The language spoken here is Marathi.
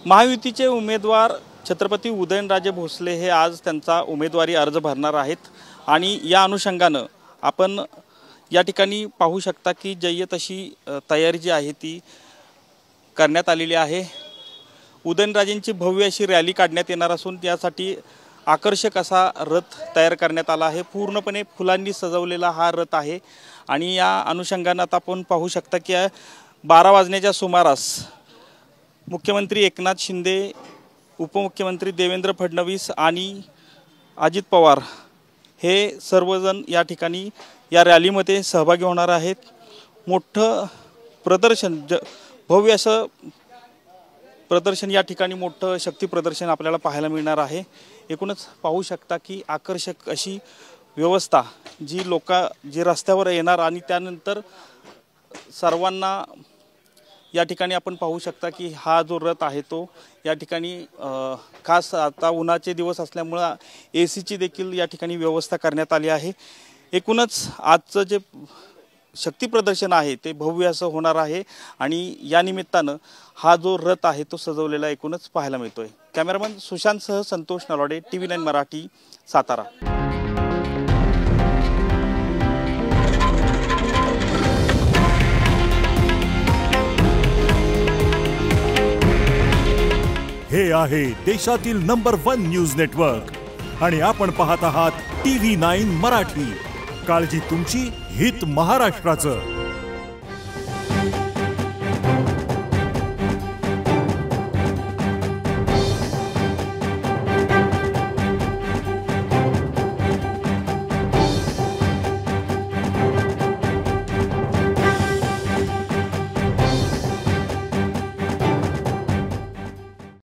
महायुतीचे उमेदवार छत्रपती उदयनराजे भोसले हे आज त्यांचा उमेदवारी अर्ज भरणार आहेत आणि या अनुषंगाने आपण या ठिकाणी पाहू शकता की जय्यत अशी तयारी जी आहे ती करण्यात आलेली आहे। उदयनराजेंची भव्य अशी रॅली काढण्यात येणार असून त्यासाठी आकर्षक असा रथ तयार करण्यात आला आहे। पूर्णपणे फुलांनी सजवलेला हा रथ आहे आणि या अनुषंगाने आता आपण पाहू शकता की 12 वाजण्याच्या सुमारास मुख्यमंत्री एकनाथ शिंदे, उपमुख्यमंत्री देवेंद्र फडणवीस आणि अजित पवार हे सर्वजण या ठिकाणी या रॅलीमध्ये सहभागी होणार आहेत। मोठं प्रदर्शन भव्य असं प्रदर्शन या ठिकाणी मोठं शक्ती प्रदर्शन आपल्याला पाहायला मिळणार आहे। एकूणच पाहू शकता की आकर्षक अशी व्यवस्था जी रस्त्यावर येणार आणि त्यानंतर सर्वांना या ठिकाणी आपण पाहू शकता की हा जो रथ आहे तो या ठिकाणी खास आता उन्हाचे दिवस असल्यामुळे एसीची देखील या ठिकाणी व्यवस्था करण्यात आली आहे। एकूणच आजचं जे शक्ती प्रदर्शन आहे ते भव्य असं होणार आहे आणि या निमित्तानं हा जो रथ आहे तो सजवलेला एकूणच पाहायला मिळतोय। कॅमेरामन सुशांतसह संतोष नलवाडे, TV9 मराठी, सातारा। हे आहे देशातील नंबर 1 न्यूज नेटवर्क आणि आपण पाहत आहात TV9 मराठी। काळजी तुमची, हित महाराष्ट्राचं।